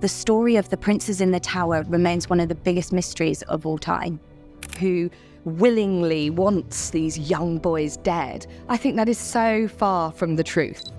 the story of the princes in the tower remains one of the biggest mysteries of all time. Who willingly wants these young boys dead? I think that is so far from the truth.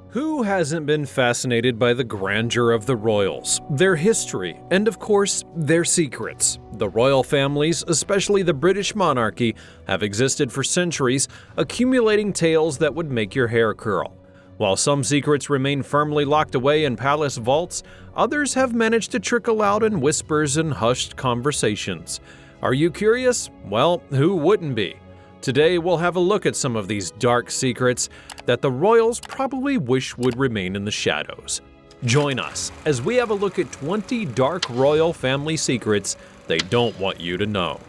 Who hasn't been fascinated by the grandeur of the royals, their history, and of course, their secrets? The royal families, especially the British monarchy, have existed for centuries, accumulating tales that would make your hair curl. While some secrets remain firmly locked away in palace vaults, others have managed to trickle out in whispers and hushed conversations. Are you curious? Well, who wouldn't be? Today, we'll have a look at some of these dark secrets that the royals probably wish would remain in the shadows. Join us as we have a look at 20 dark royal family secrets they don't want you to know.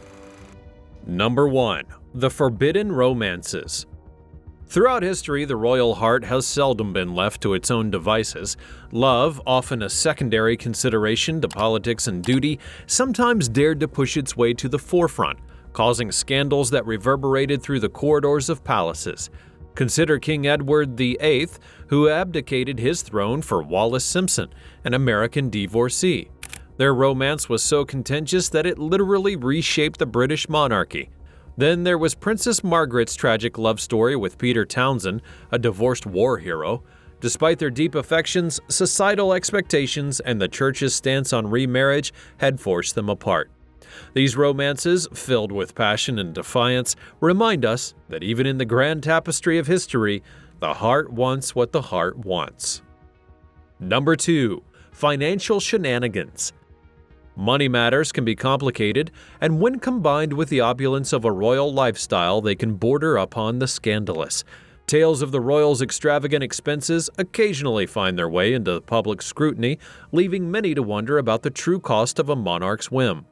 Number 1. The Forbidden Romances. Throughout history, the royal heart has seldom been left to its own devices. Love, often a secondary consideration to politics and duty, sometimes dared to push its way to the forefront, causing scandals that reverberated through the corridors of palaces. Consider King Edward VIII, who abdicated his throne for Wallis Simpson, an American divorcee. Their romance was so contentious that it literally reshaped the British monarchy. Then there was Princess Margaret's tragic love story with Peter Townsend, a divorced war hero. Despite their deep affections, societal expectations and the church's stance on remarriage had forced them apart. These romances, filled with passion and defiance, remind us that even in the grand tapestry of history, the heart wants what the heart wants. Number 2. Financial shenanigans. Money matters can be complicated, and when combined with the opulence of a royal lifestyle, they can border upon the scandalous. Tales of the royals' extravagant expenses occasionally find their way into public scrutiny, leaving many to wonder about the true cost of a monarch's whim.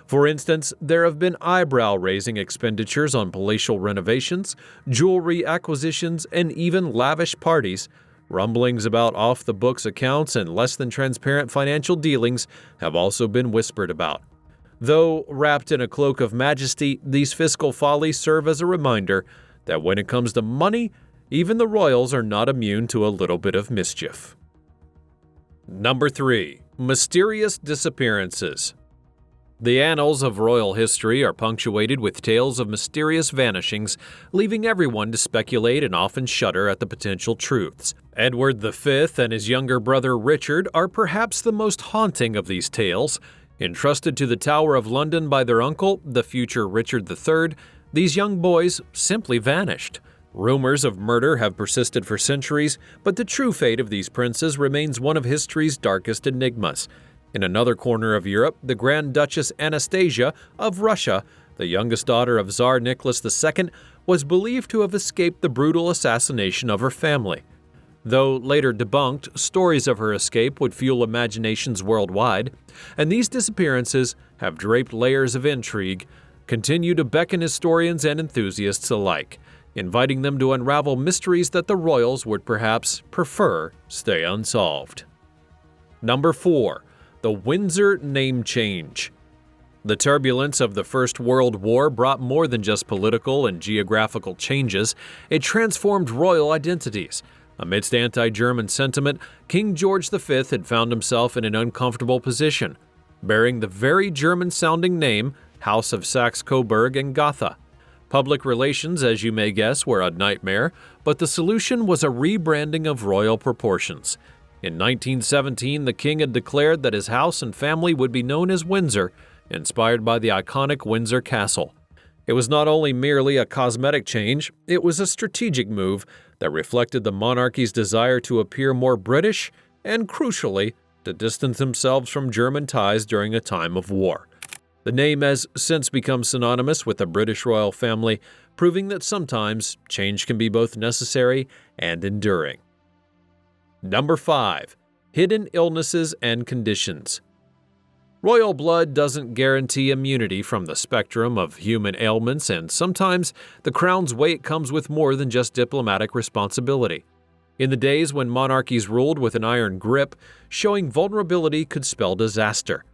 For instance, there have been eyebrow-raising expenditures on palatial renovations, jewelry acquisitions, and even lavish parties. Rumblings about off-the-books accounts and less-than-transparent financial dealings have also been whispered about. Though wrapped in a cloak of majesty, these fiscal follies serve as a reminder that when it comes to money, even the royals are not immune to a little bit of mischief. Number 3. Mysterious disappearances. The annals of royal history are punctuated with tales of mysterious vanishings, leaving everyone to speculate and often shudder at the potential truths. Edward V and his younger brother Richard are perhaps the most haunting of these tales. Entrusted to the Tower of London by their uncle, the future Richard III, these young boys simply vanished. Rumors of murder have persisted for centuries, but the true fate of these princes remains one of history's darkest enigmas. In another corner of Europe, the Grand Duchess Anastasia of Russia, the youngest daughter of Tsar Nicholas II, was believed to have escaped the brutal assassination of her family. Though later debunked, stories of her escape would fuel imaginations worldwide, and these disappearances have draped layers of intrigue, continue to beckon historians and enthusiasts alike, inviting them to unravel mysteries that the royals would perhaps prefer stay unsolved. Number 4. The Windsor name change. The turbulence of the First World War brought more than just political and geographical changes. It transformed royal identities. Amidst anti-German sentiment, King George V had found himself in an uncomfortable position, bearing the very German-sounding name House of Saxe-Coburg and Gotha. Public relations, as you may guess, were a nightmare, but the solution was a rebranding of royal proportions. In 1917, the king had declared that his house and family would be known as Windsor, inspired by the iconic Windsor Castle. It was not only merely a cosmetic change, it was a strategic move that reflected the monarchy's desire to appear more British and, crucially, to distance themselves from German ties during a time of war. The name has since become synonymous with the British royal family, proving that sometimes change can be both necessary and enduring. Number 5. Hidden illnesses and conditions. Royal blood doesn't guarantee immunity from the spectrum of human ailments, and sometimes the crown's weight comes with more than just diplomatic responsibility. In the days when monarchies ruled with an iron grip, showing vulnerability could spell disaster.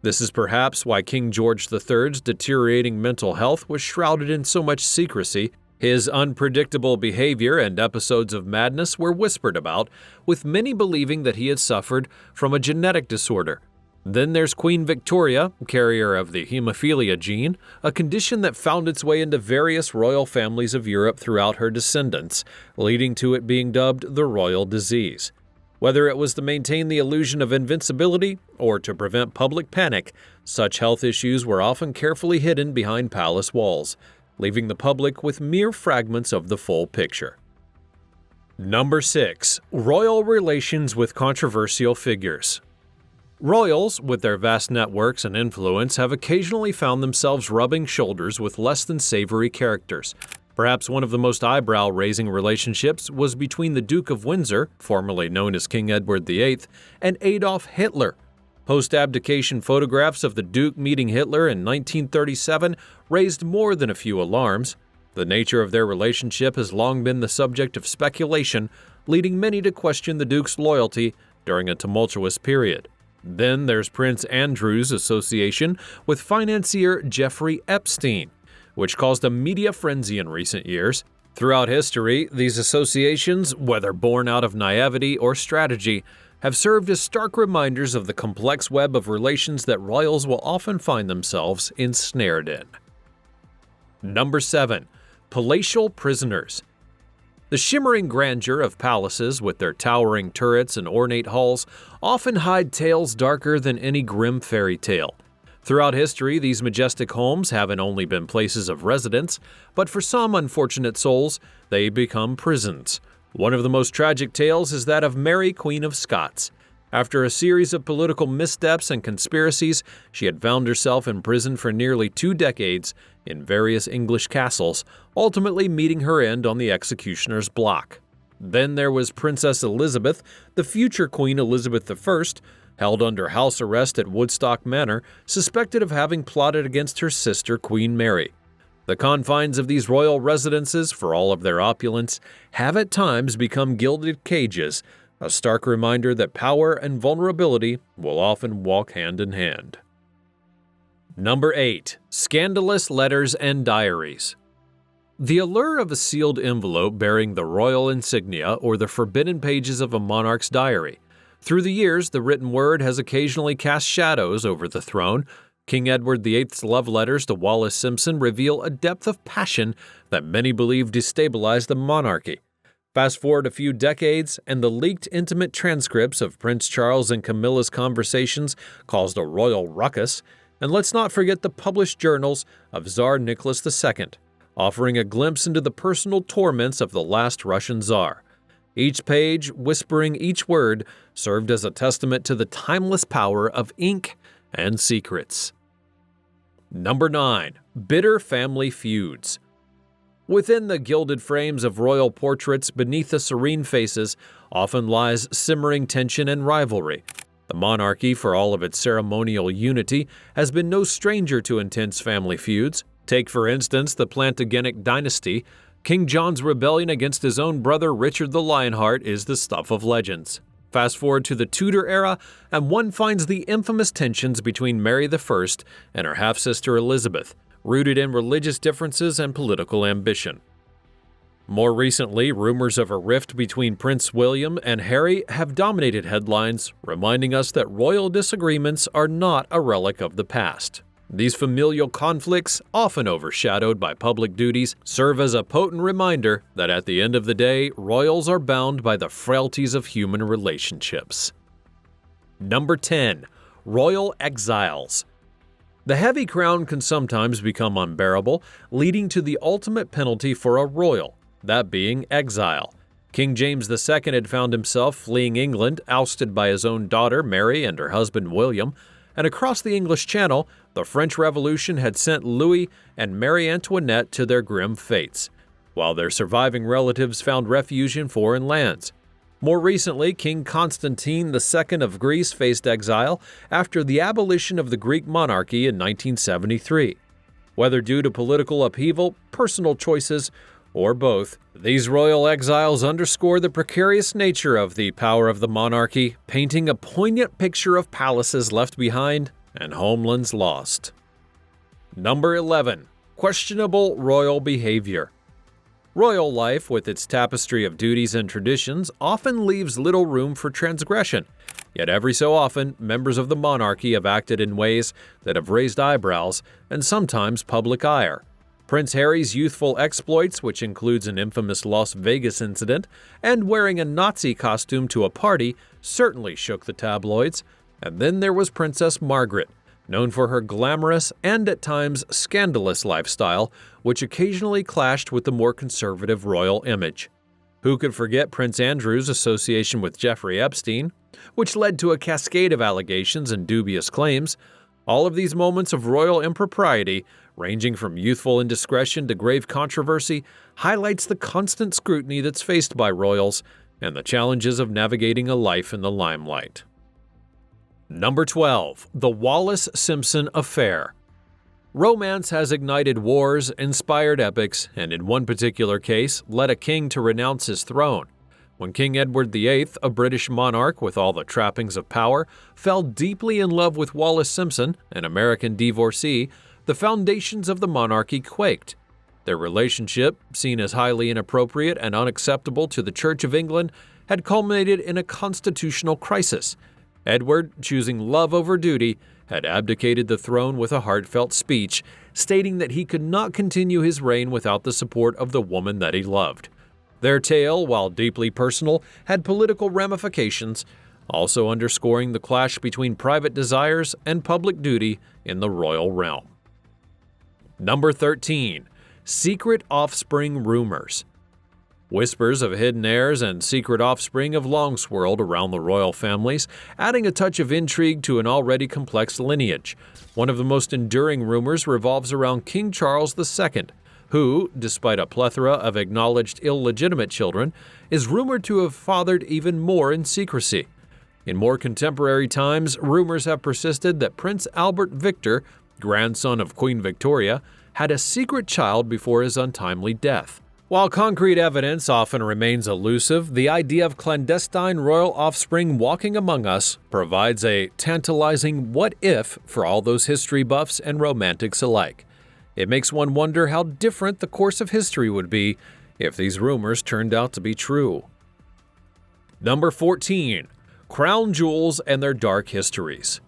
This is perhaps why King George III's deteriorating mental health was shrouded in so much secrecy. His unpredictable behavior and episodes of madness were whispered about, with many believing that he had suffered from a genetic disorder. Then there's Queen Victoria, carrier of the hemophilia gene, a condition that found its way into various royal families of Europe throughout her descendants, leading to it being dubbed the royal disease. Whether it was to maintain the illusion of invincibility or to prevent public panic, such health issues were often carefully hidden behind palace walls, leaving the public with mere fragments of the full picture. Number 6. Royal relations with controversial figures. Royals, with their vast networks and influence, have occasionally found themselves rubbing shoulders with less than savory characters. Perhaps one of the most eyebrow-raising relationships was between the Duke of Windsor, formerly known as King Edward VIII, and Adolf Hitler. Post-abdication photographs of the Duke meeting Hitler in 1937 raised more than a few alarms. The nature of their relationship has long been the subject of speculation, leading many to question the Duke's loyalty during a tumultuous period. Then there's Prince Andrew's association with financier Jeffrey Epstein, which caused a media frenzy in recent years. Throughout history, these associations, whether born out of naivety or strategy, have served as stark reminders of the complex web of relations that royals will often find themselves ensnared in. Number 7. Palatial prisoners. The shimmering grandeur of palaces with their towering turrets and ornate halls often hide tales darker than any grim fairy tale. Throughout history, these majestic homes haven't only been places of residence, but for some unfortunate souls, they become prisons. One of the most tragic tales is that of Mary, Queen of Scots. After a series of political missteps and conspiracies, she had found herself in prison for nearly 2 decades in various English castles, ultimately meeting her end on the executioner's block. Then there was Princess Elizabeth, the future Queen Elizabeth I, held under house arrest at Woodstock Manor, suspected of having plotted against her sister Queen Mary. The confines of these royal residences, for all of their opulence, have at times become gilded cages, a stark reminder that power and vulnerability will often walk hand in hand. Number 8. Scandalous letters and diaries. The allure of a sealed envelope bearing the royal insignia or the forbidden pages of a monarch's diary. Through the years, the written word has occasionally cast shadows over the throne. King Edward VIII's love letters to Wallis Simpson reveal a depth of passion that many believe destabilized the monarchy. Fast forward a few decades, and the leaked intimate transcripts of Prince Charles and Camilla's conversations caused a royal ruckus. And let's not forget the published journals of Tsar Nicholas II, offering a glimpse into the personal torments of the last Russian Tsar. Each page, whispering each word, served as a testament to the timeless power of ink and secrets. Number 9. Bitter family feuds. Within the gilded frames of royal portraits, beneath the serene faces, often lies simmering tension and rivalry. The monarchy, for all of its ceremonial unity, has been no stranger to intense family feuds. Take, for instance, the Plantagenet dynasty. King John's rebellion against his own brother Richard the Lionheart is the stuff of legends. Fast forward to the Tudor era, and one finds the infamous tensions between Mary I and her half-sister Elizabeth, rooted in religious differences and political ambition. More recently, rumors of a rift between Prince William and Harry have dominated headlines, reminding us that royal disagreements are not a relic of the past. These familial conflicts, often overshadowed by public duties, serve as a potent reminder that at the end of the day, royals are bound by the frailties of human relationships. Number 10. Royal exiles. The heavy crown can sometimes become unbearable, leading to the ultimate penalty for a royal, that being exile. King James II had found himself fleeing England, ousted by his own daughter Mary and her husband William, and across the English Channel, the French Revolution had sent Louis and Marie Antoinette to their grim fates, while their surviving relatives found refuge in foreign lands. More recently, King Constantine II of Greece faced exile after the abolition of the Greek monarchy in 1973. Whether due to political upheaval, personal choices, or both, these royal exiles underscore the precarious nature of the power of the monarchy, painting a poignant picture of palaces left behind and homelands lost. Number 11. Questionable royal behavior. Royal life, with its tapestry of duties and traditions, often leaves little room for transgression. Yet every so often, members of the monarchy have acted in ways that have raised eyebrows and sometimes public ire. Prince Harry's youthful exploits, which includes an infamous Las Vegas incident and wearing a Nazi costume to a party, certainly shook the tabloids. And then there was Princess Margaret, known for her glamorous and at times scandalous lifestyle, which occasionally clashed with the more conservative royal image. Who could forget Prince Andrew's association with Jeffrey Epstein, which led to a cascade of allegations and dubious claims? All of these moments of royal impropriety, ranging from youthful indiscretion to grave controversy, highlights the constant scrutiny that's faced by royals and the challenges of navigating a life in the limelight. Number 12. The Wallace-Simpson Affair. Romance has ignited wars, inspired epics, and in one particular case, led a king to renounce his throne. When King Edward VIII, a British monarch with all the trappings of power, fell deeply in love with Wallis Simpson, an American divorcee, the foundations of the monarchy quaked. Their relationship, seen as highly inappropriate and unacceptable to the Church of England, had culminated in a constitutional crisis. Edward, choosing love over duty, had abdicated the throne with a heartfelt speech, stating that he could not continue his reign without the support of the woman that he loved. Their tale, while deeply personal, had political ramifications, also underscoring the clash between private desires and public duty in the royal realm. Number 13. Secret offspring rumors. Whispers of hidden heirs and secret offspring have long swirled around the royal families, adding a touch of intrigue to an already complex lineage. One of the most enduring rumors revolves around King Charles II, who, despite a plethora of acknowledged illegitimate children, is rumored to have fathered even more in secrecy. In more contemporary times, rumors have persisted that Prince Albert Victor, grandson of Queen Victoria, had a secret child before his untimely death. While concrete evidence often remains elusive, the idea of clandestine royal offspring walking among us provides a tantalizing what-if for all those history buffs and romantics alike. It makes one wonder how different the course of history would be if these rumors turned out to be true. Number 14. Crown jewels and their dark histories.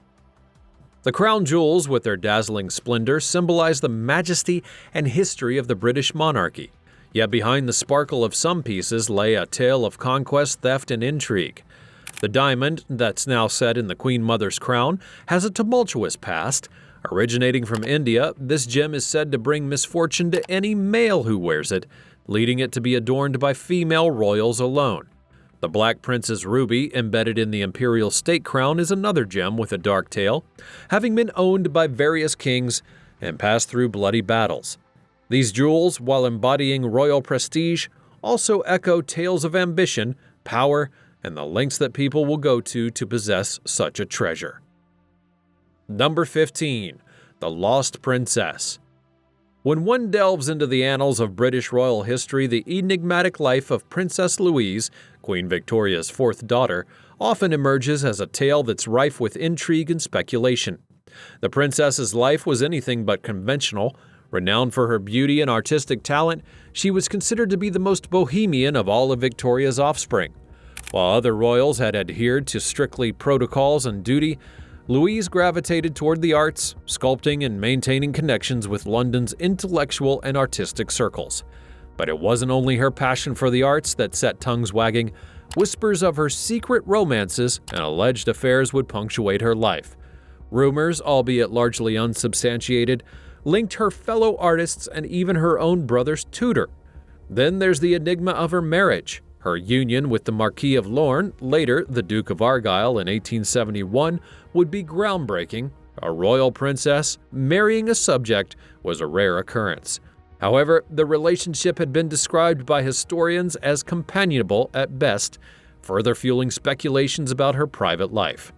The crown jewels, with their dazzling splendor, symbolize the majesty and history of the British monarchy. Yet behind the sparkle of some pieces lay a tale of conquest, theft, and intrigue. The diamond, that's now set in the Queen Mother's crown, has a tumultuous past. Originating from India, this gem is said to bring misfortune to any male who wears it, leading it to be adorned by female royals alone. The Black Prince's ruby, embedded in the imperial state crown, is another gem with a dark tale, having been owned by various kings and passed through bloody battles. These jewels, while embodying royal prestige, also echo tales of ambition, power, and the lengths that people will go to possess such a treasure. Number 15. The Lost Princess. When one delves into the annals of British royal history, the enigmatic life of Princess Louise, Queen Victoria's fourth daughter, often emerges as a tale that's rife with intrigue and speculation. The princess's life was anything but conventional. Renowned for her beauty and artistic talent, she was considered to be the most bohemian of all of Victoria's offspring. While other royals had adhered to strictly protocols and duty, Louise gravitated toward the arts, sculpting and maintaining connections with London's intellectual and artistic circles. But it wasn't only her passion for the arts that set tongues wagging. Whispers of her secret romances and alleged affairs would punctuate her life. Rumors, albeit largely unsubstantiated, linked her fellow artists and even her own brother's tutor. Then there's the enigma of her marriage. Her union with the Marquis of Lorne, later the Duke of Argyll in 1871, would be groundbreaking. A royal princess marrying a subject was a rare occurrence. However, the relationship had been described by historians as companionable at best, further fueling speculations about her private life.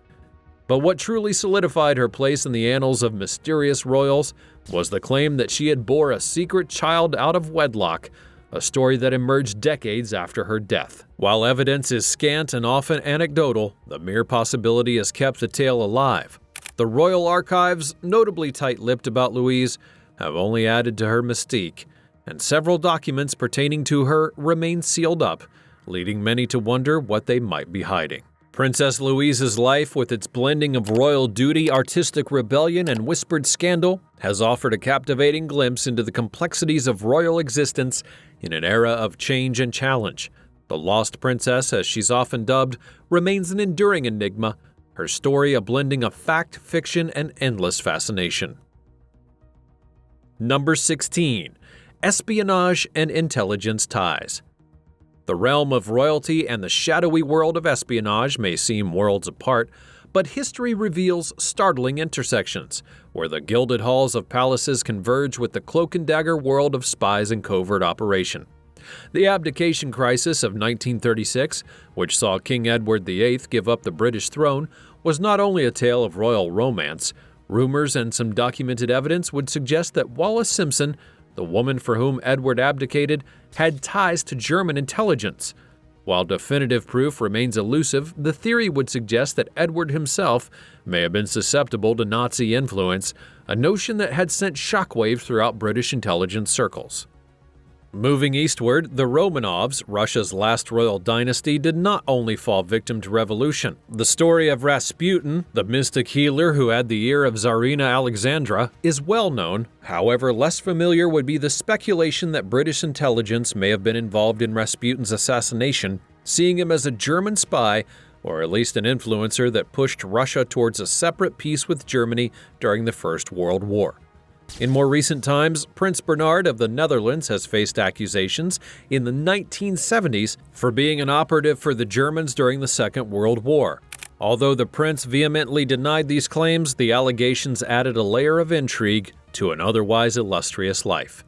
But what truly solidified her place in the annals of mysterious royals was the claim that she had bore a secret child out of wedlock, a story that emerged decades after her death. While evidence is scant and often anecdotal, the mere possibility has kept the tale alive. The royal archives, notably tight-lipped about Louise, have only added to her mystique, and several documents pertaining to her remain sealed up, leading many to wonder what they might be hiding. Princess Louise's life, with its blending of royal duty, artistic rebellion, and whispered scandal, has offered a captivating glimpse into the complexities of royal existence in an era of change and challenge. The Lost Princess, as she's often dubbed, remains an enduring enigma, her story a blending of fact, fiction, and endless fascination. Number 16. Espionage and intelligence ties. The realm of royalty and the shadowy world of espionage may seem worlds apart, but history reveals startling intersections, where the gilded halls of palaces converge with the cloak and dagger world of spies and covert operation. The abdication crisis of 1936, which saw King Edward VIII give up the British throne, was not only a tale of royal romance. Rumors and some documented evidence would suggest that Wallis Simpson, the woman for whom Edward abdicated, had ties to German intelligence. While definitive proof remains elusive, the theory would suggest that Edward himself may have been susceptible to Nazi influence, a notion that had sent shockwaves throughout British intelligence circles. Moving eastward, the Romanovs, Russia's last royal dynasty, did not only fall victim to revolution. The story of Rasputin, the mystic healer who had the ear of Tsarina Alexandra, is well known. However, less familiar would be the speculation that British intelligence may have been involved in Rasputin's assassination, seeing him as a German spy, or at least an influencer that pushed Russia towards a separate peace with Germany during the First World War. In more recent times, Prince Bernhard of the Netherlands has faced accusations in the 1970s for being an operative for the Germans during the Second World War. Although the prince vehemently denied these claims, the allegations added a layer of intrigue to an otherwise illustrious life.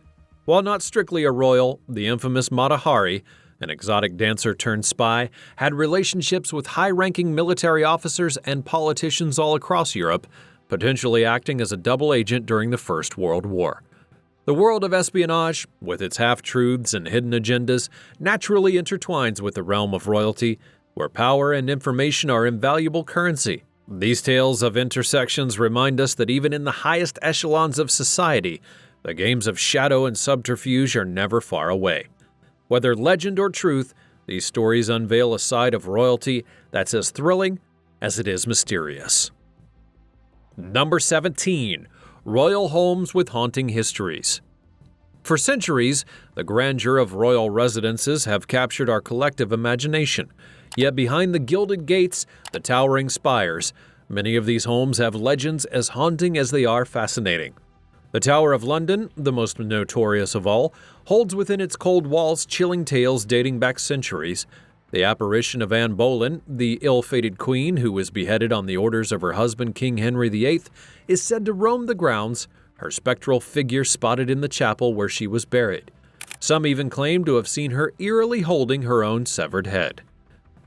While not strictly a royal, the infamous Mata Hari, an exotic dancer turned spy, had relationships with high-ranking military officers and politicians all across Europe, potentially acting as a double agent during the First World War. The world of espionage, with its half-truths and hidden agendas, naturally intertwines with the realm of royalty, where power and information are invaluable currency. These tales of intersections remind us that even in the highest echelons of society, the games of shadow and subterfuge are never far away. Whether legend or truth, these stories unveil a side of royalty that's as thrilling as it is mysterious. Number 17. Royal homes with haunting histories. For centuries, the grandeur of royal residences have captured our collective imagination. Yet behind the gilded gates, the towering spires, many of these homes have legends as haunting as they are fascinating. The Tower of London, the most notorious of all, holds within its cold walls chilling tales dating back centuries. The apparition of Anne Boleyn, the ill-fated queen who was beheaded on the orders of her husband King Henry VIII, is said to roam the grounds, her spectral figure spotted in the chapel where she was buried. Some even claim to have seen her eerily holding her own severed head.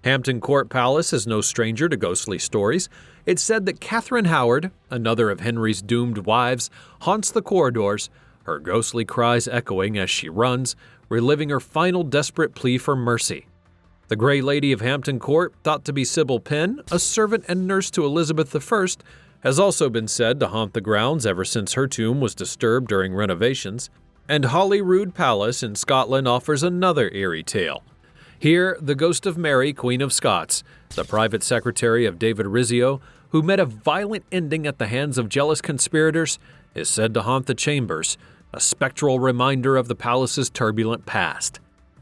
Hampton Court Palace is no stranger to ghostly stories. It's said that Catherine Howard, another of Henry's doomed wives, haunts the corridors, her ghostly cries echoing as she runs, reliving her final desperate plea for mercy. The Grey Lady of Hampton Court, thought to be Sybil Penn, a servant and nurse to Elizabeth I, has also been said to haunt the grounds ever since her tomb was disturbed during renovations. And Holyrood Palace in Scotland offers another eerie tale. Here, the ghost of Mary, Queen of Scots, the private secretary of David Rizzio, who met a violent ending at the hands of jealous conspirators, is said to haunt the chambers, a spectral reminder of the palace's turbulent past.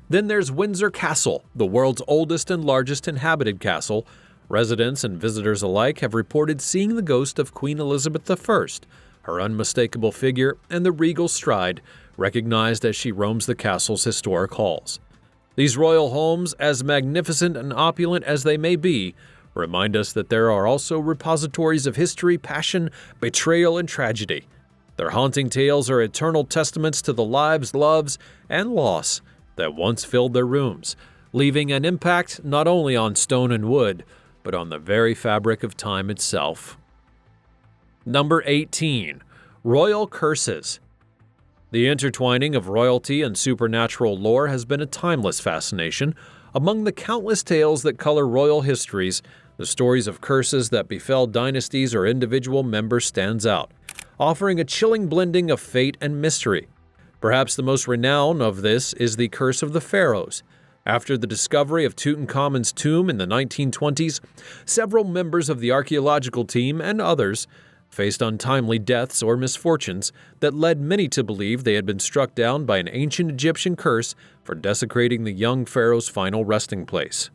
Then there's Windsor Castle, the world's oldest and largest inhabited castle. Residents and visitors alike have reported seeing the ghost of Queen Elizabeth I, her unmistakable figure and the regal stride, recognized as she roams the castle's historic halls. These royal homes, as magnificent and opulent as they may be, remind us that there are also repositories of history, passion, betrayal, and tragedy. Their haunting tales are eternal testaments to the lives, loves, and loss that once filled their rooms, leaving an impact not only on stone and wood, but on the very fabric of time itself. Number 18. Royal curses. The intertwining of royalty and supernatural lore has been a timeless fascination. Among the countless tales that color royal histories, the stories of curses that befell dynasties or individual members stands out, offering a chilling blending of fate and mystery. Perhaps the most renowned of this is the Curse of the Pharaohs. After the discovery of Tutankhamun's tomb in the 1920s, several members of the archaeological team and others faced untimely deaths or misfortunes that led many to believe they had been struck down by an ancient Egyptian curse for desecrating the young pharaoh's final resting place.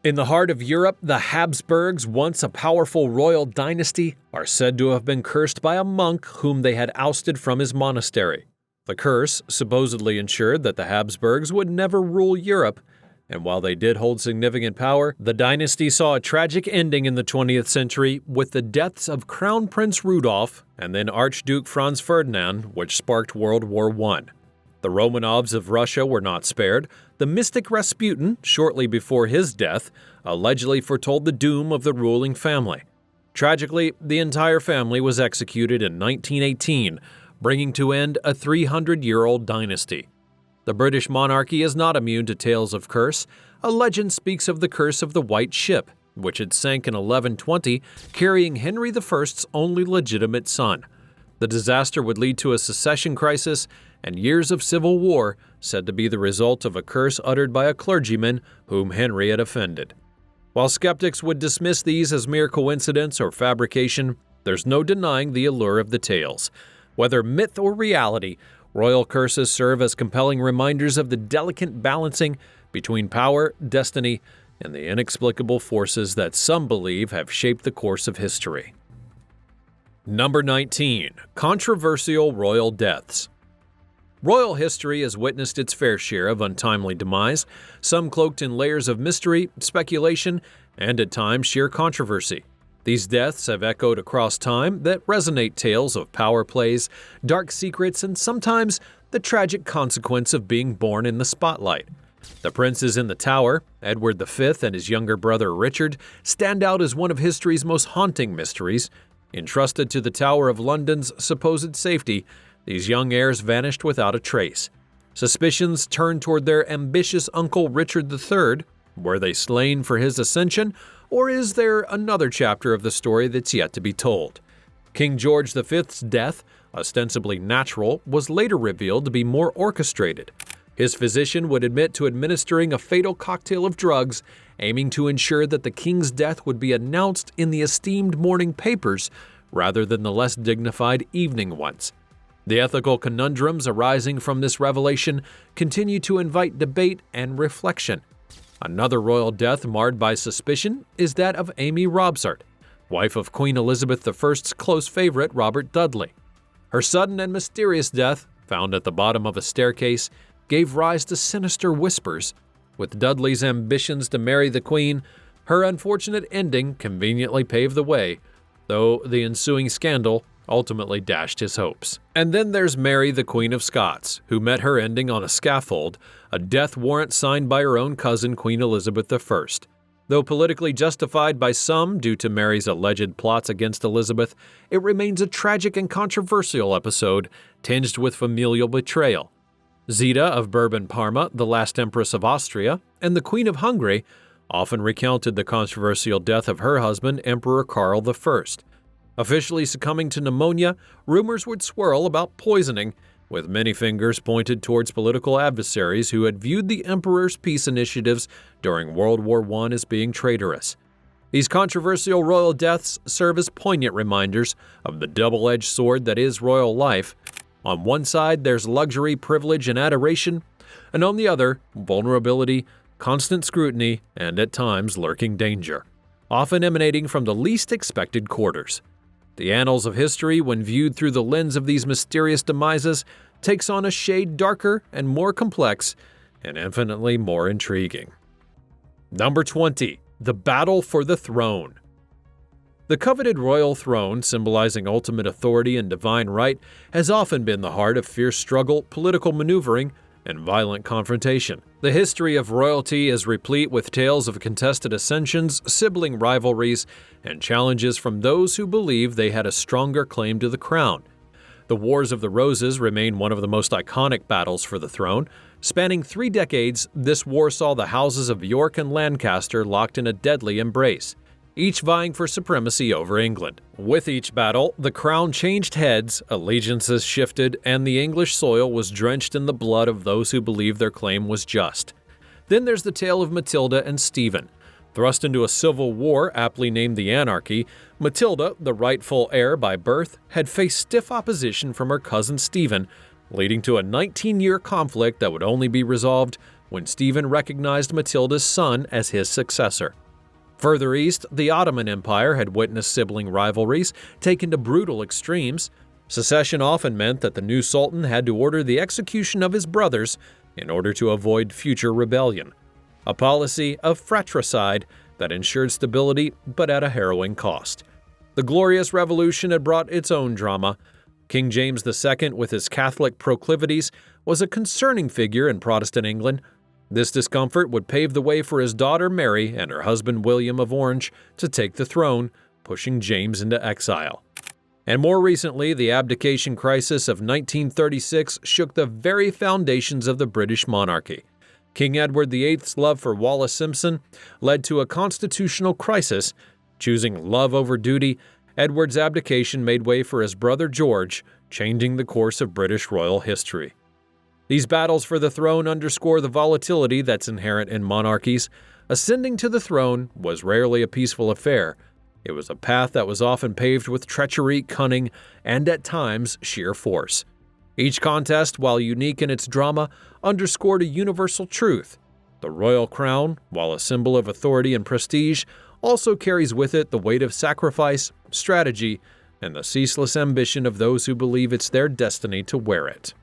In the heart of Europe, the Habsburgs, once a powerful royal dynasty, are said to have been cursed by a monk whom they had ousted from his monastery. The curse supposedly ensured that the Habsburgs would never rule Europe, and while they did hold significant power, the dynasty saw a tragic ending in the 20th century with the deaths of Crown Prince Rudolph and then Archduke Franz Ferdinand, which sparked World War I. The Romanovs of Russia were not spared. The mystic Rasputin, shortly before his death, allegedly foretold the doom of the ruling family. Tragically, the entire family was executed in 1918, bringing to end a 300-year-old dynasty. The British monarchy is not immune to tales of curse. A legend speaks of the curse of the White Ship, which had sank in 1120, carrying Henry I's only legitimate son. The disaster would lead to a succession crisis and years of civil war, said to be the result of a curse uttered by a clergyman whom Henry had offended. While skeptics would dismiss these as mere coincidence or fabrication, there's no denying the allure of the tales. Whether myth or reality, royal curses serve as compelling reminders of the delicate balancing between power, destiny, and the inexplicable forces that some believe have shaped the course of history. Number 19. Controversial royal deaths. Royal history has witnessed its fair share of untimely demise, some cloaked in layers of mystery, speculation, and at times sheer controversy. These deaths have echoed across time that resonate tales of power plays, dark secrets, and sometimes the tragic consequence of being born in the spotlight. The princes in the Tower, Edward V and his younger brother Richard, stand out as one of history's most haunting mysteries. Entrusted to the Tower of London's supposed safety, these young heirs vanished without a trace. Suspicions turned toward their ambitious uncle Richard III. Were they slain for his ascension, or is there another chapter of the story that's yet to be told? King George V's death, ostensibly natural, was later revealed to be more orchestrated. His physician would admit to administering a fatal cocktail of drugs, aiming to ensure that the king's death would be announced in the esteemed morning papers rather than the less dignified evening ones. The ethical conundrums arising from this revelation continue to invite debate and reflection. Another royal death marred by suspicion is that of Amy Robsart, wife of Queen Elizabeth I's close favorite Robert Dudley. Her sudden and mysterious death, found at the bottom of a staircase, gave rise to sinister whispers. With Dudley's ambitions to marry the Queen, her unfortunate ending conveniently paved the way, though the ensuing scandal ultimately dashed his hopes. And then there's Mary, the Queen of Scots, who met her ending on a scaffold, a death warrant signed by her own cousin, Queen Elizabeth I. Though politically justified by some due to Mary's alleged plots against Elizabeth, it remains a tragic and controversial episode tinged with familial betrayal. Zita of Bourbon-Parma, the last Empress of Austria, and the Queen of Hungary often recounted the controversial death of her husband, Emperor Karl I. Officially succumbing to pneumonia, rumors would swirl about poisoning, with many fingers pointed towards political adversaries who had viewed the emperor's peace initiatives during World War I as being traitorous. These controversial royal deaths serve as poignant reminders of the double-edged sword that is royal life. On one side, there's luxury, privilege, and adoration, and on the other, vulnerability, constant scrutiny, and at times lurking danger, often emanating from the least expected quarters. The annals of history, when viewed through the lens of these mysterious demises, takes on a shade darker and more complex, and infinitely more intriguing. Number 20. The Battle for the Throne. The coveted royal throne, symbolizing ultimate authority and divine right, has often been the heart of fierce struggle, political maneuvering, and violent confrontation. The history of royalty is replete with tales of contested ascensions, sibling rivalries, and challenges from those who believe they had a stronger claim to the crown. The Wars of the Roses remain one of the most iconic battles for the throne. Spanning 3 decades, this war saw the houses of York and Lancaster locked in a deadly embrace. each vying for supremacy over England. With each battle, the crown changed heads, allegiances shifted, and the English soil was drenched in the blood of those who believed their claim was just. Then there's the tale of Matilda and Stephen. Thrust into a civil war aptly named the Anarchy, Matilda, the rightful heir by birth, had faced stiff opposition from her cousin Stephen, leading to a 19-year conflict that would only be resolved when Stephen recognized Matilda's son as his successor. Further east, the Ottoman Empire had witnessed sibling rivalries taken to brutal extremes. Secession often meant that the new sultan had to order the execution of his brothers in order to avoid future rebellion. A policy of fratricide that ensured stability but at a harrowing cost. The Glorious Revolution had brought its own drama. King James II, with his Catholic proclivities, was a concerning figure in Protestant England. This discomfort would pave the way for his daughter Mary and her husband William of Orange to take the throne, pushing James into exile. And more recently, the abdication crisis of 1936 shook the very foundations of the British monarchy. King Edward VIII's love for Wallis Simpson led to a constitutional crisis. Choosing love over duty, Edward's abdication made way for his brother George, changing the course of British royal history. These battles for the throne underscore the volatility that's inherent in monarchies. Ascending to the throne was rarely a peaceful affair. It was a path that was often paved with treachery, cunning, and at times sheer force. Each contest, while unique in its drama, underscored a universal truth. The royal crown, while a symbol of authority and prestige, also carries with it the weight of sacrifice, strategy, and the ceaseless ambition of those who believe it's their destiny to wear it.